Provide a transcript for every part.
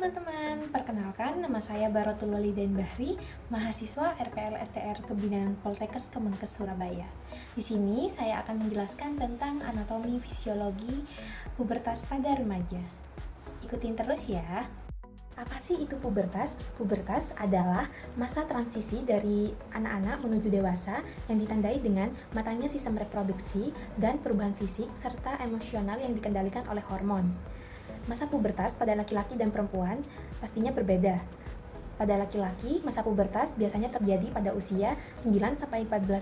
teman-teman, perkenalkan nama saya Barotul Walidain Bahri, mahasiswa RPL STR Kebinaan Poltekkes Kemenkes Surabaya. Di sini saya akan menjelaskan tentang anatomi fisiologi pubertas pada remaja. Ikutin terus ya. Apa sih itu pubertas? Pubertas adalah masa transisi dari anak-anak menuju dewasa yang ditandai dengan matangnya sistem reproduksi dan perubahan fisik serta emosional yang dikendalikan oleh hormon. Masa pubertas pada laki-laki dan perempuan pastinya berbeda. Pada laki-laki, masa pubertas biasanya terjadi pada usia 9-14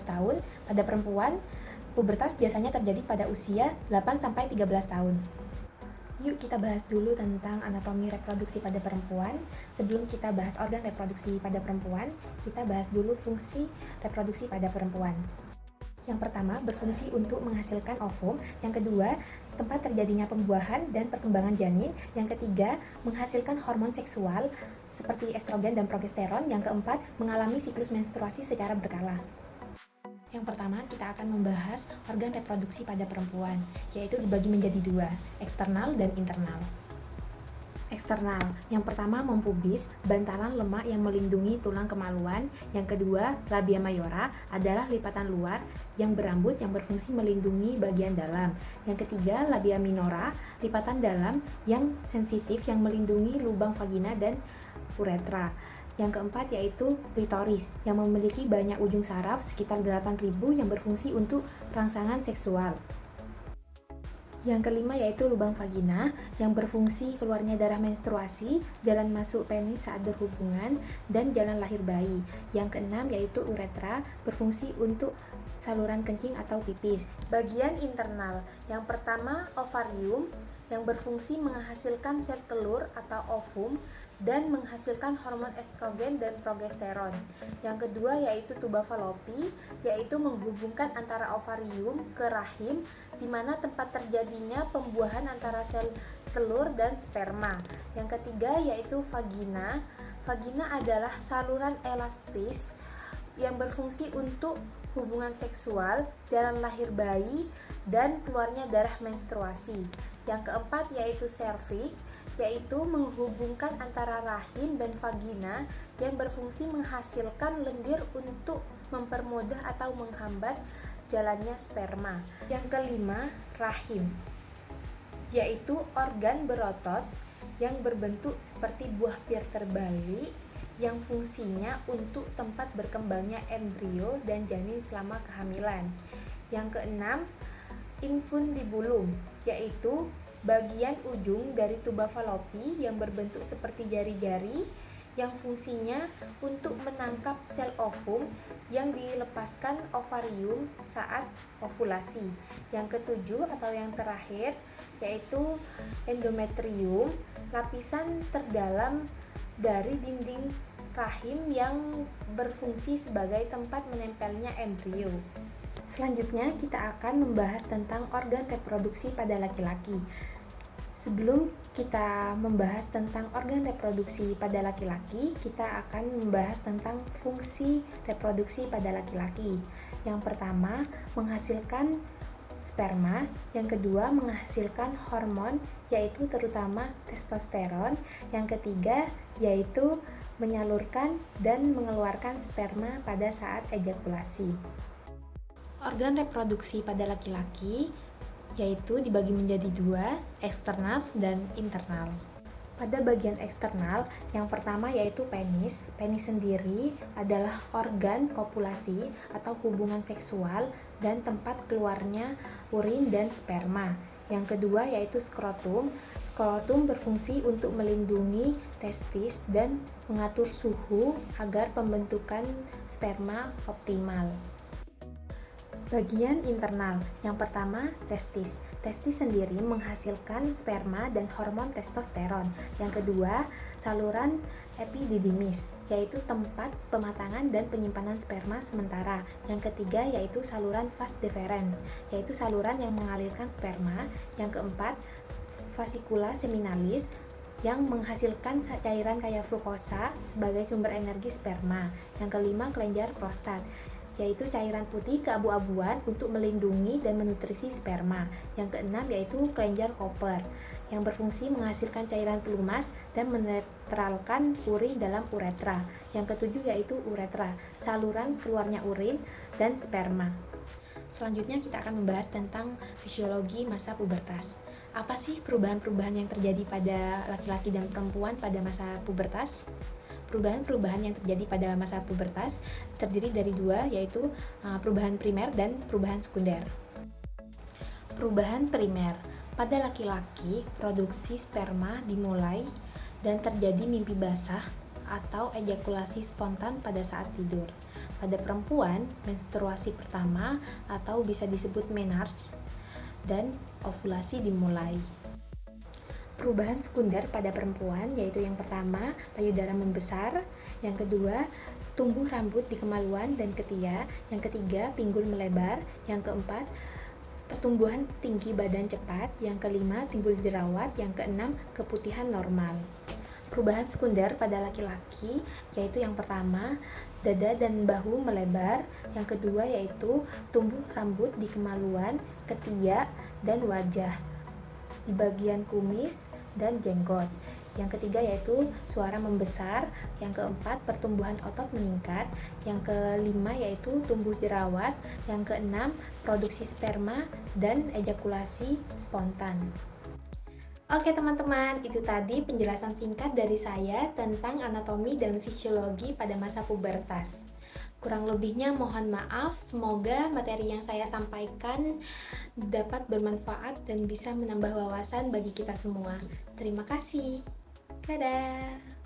tahun. Pada perempuan, pubertas biasanya terjadi pada usia 8-13 tahun. Yuk kita bahas dulu tentang anatomi reproduksi pada perempuan. Sebelum kita bahas organ reproduksi pada perempuan, kita bahas dulu fungsi reproduksi pada perempuan. Yang pertama, berfungsi untuk menghasilkan ovum. Yang kedua, tempat terjadinya pembuahan dan perkembangan janin. Yang ketiga, menghasilkan hormon seksual seperti estrogen dan progesteron. Yang keempat, mengalami siklus menstruasi secara berkala. Yang pertama, kita akan membahas organ reproduksi pada perempuan, yaitu dibagi menjadi dua, eksternal dan internal. Eksternal, yang pertama mempubis, bantalan lemak yang melindungi tulang kemaluan. Yang kedua, labia mayora adalah lipatan luar yang berambut yang berfungsi melindungi bagian dalam. Yang ketiga, labia minora, lipatan dalam yang sensitif yang melindungi lubang vagina dan uretra. Yang keempat yaitu klitoris yang memiliki banyak ujung saraf sekitar 8.000 yang berfungsi untuk rangsangan seksual. Yang kelima yaitu lubang vagina yang berfungsi keluarnya darah menstruasi, jalan masuk penis saat berhubungan, dan jalan lahir bayi. Yang keenam yaitu uretra, berfungsi untuk saluran kencing atau pipis. Bagian internal, yang pertama ovarium yang berfungsi menghasilkan sel telur atau ovum dan menghasilkan hormon estrogen dan progesteron. Yang kedua yaitu tuba falopi, yaitu menghubungkan antara ovarium ke rahim, di mana tempat terjadinya pembuahan antara sel telur dan sperma. Yang ketiga yaitu vagina. Vagina adalah saluran elastis yang berfungsi untuk hubungan seksual, jalan lahir bayi, dan keluarnya darah menstruasi. Yang keempat yaitu serviks, yaitu menghubungkan antara rahim dan vagina yang berfungsi menghasilkan lendir untuk mempermudah atau menghambat jalannya sperma. Yang kelima, rahim, yaitu organ berotot yang berbentuk seperti buah pir terbalik yang fungsinya untuk tempat berkembangnya embrio dan janin selama kehamilan. Yang keenam, infundibulum, yaitu bagian ujung dari tuba falopi yang berbentuk seperti jari-jari yang fungsinya untuk menangkap sel ovum yang dilepaskan ovarium saat ovulasi. Yang ketujuh atau yang terakhir yaitu endometrium, lapisan terdalam dari dinding rahim yang berfungsi sebagai tempat menempelnya embrio. Selanjutnya kita akan membahas tentang organ reproduksi pada laki-laki. Sebelum kita membahas tentang organ reproduksi pada laki-laki, kita akan membahas tentang fungsi reproduksi pada laki-laki. Yang pertama, menghasilkan sperma. Yang kedua, menghasilkan hormon, yaitu terutama testosteron. Yang ketiga, yaitu menyalurkan dan mengeluarkan sperma pada saat ejakulasi. Organ reproduksi pada laki-laki yaitu dibagi menjadi dua, eksternal dan internal. Pada bagian eksternal, yang pertama yaitu penis. Penis sendiri adalah organ kopulasi atau hubungan seksual dan tempat keluarnya urin dan sperma. Yang kedua yaitu skrotum. Skrotum berfungsi untuk melindungi testis dan mengatur suhu agar pembentukan sperma optimal. Bagian internal, yang pertama testis. Testis sendiri menghasilkan sperma dan hormon testosteron. Yang kedua, saluran epididymis, yaitu tempat pematangan dan penyimpanan sperma sementara. Yang ketiga yaitu saluran vas deferens, yaitu saluran yang mengalirkan sperma. Yang keempat, vasikula seminalis yang menghasilkan cairan kaya frukosa sebagai sumber energi sperma. Yang kelima, kelenjar prostat, yaitu cairan putih keabu-abuan untuk melindungi dan menutrisi sperma. Yang keenam yaitu kelenjar Cooper, yang berfungsi menghasilkan cairan pelumas dan menetralkan urin dalam uretra. Yang ketujuh yaitu uretra, saluran keluarnya urin dan sperma. Selanjutnya kita akan membahas tentang fisiologi masa pubertas. Apa sih perubahan-perubahan yang terjadi pada laki-laki dan perempuan pada masa pubertas? Perubahan-perubahan yang terjadi pada masa pubertas terdiri dari dua, yaitu perubahan primer dan perubahan sekunder. Perubahan primer. Pada laki-laki, produksi sperma dimulai dan terjadi mimpi basah atau ejakulasi spontan pada saat tidur. Pada perempuan, menstruasi pertama atau bisa disebut menarche dan ovulasi dimulai. Perubahan sekunder pada perempuan yaitu yang pertama, payudara membesar, yang kedua, tumbuh rambut di kemaluan dan ketiak, yang ketiga, pinggul melebar, yang keempat, pertumbuhan tinggi badan cepat, yang kelima, timbul jerawat, yang keenam, keputihan normal. Perubahan sekunder pada laki-laki yaitu yang pertama, dada dan bahu melebar, yang kedua yaitu tumbuh rambut di kemaluan, ketiak, dan wajah, di bagian kumis dan jenggot. Yang ketiga yaitu suara membesar, yang keempat pertumbuhan otot meningkat, yang kelima yaitu tumbuh jerawat, yang keenam produksi sperma dan ejakulasi spontan. Oke teman-teman, itu tadi penjelasan singkat dari saya tentang anatomi dan fisiologi pada masa pubertas. Kurang lebihnya mohon maaf, semoga materi yang saya sampaikan dapat bermanfaat dan bisa menambah wawasan bagi kita semua. Terima kasih. Dadah!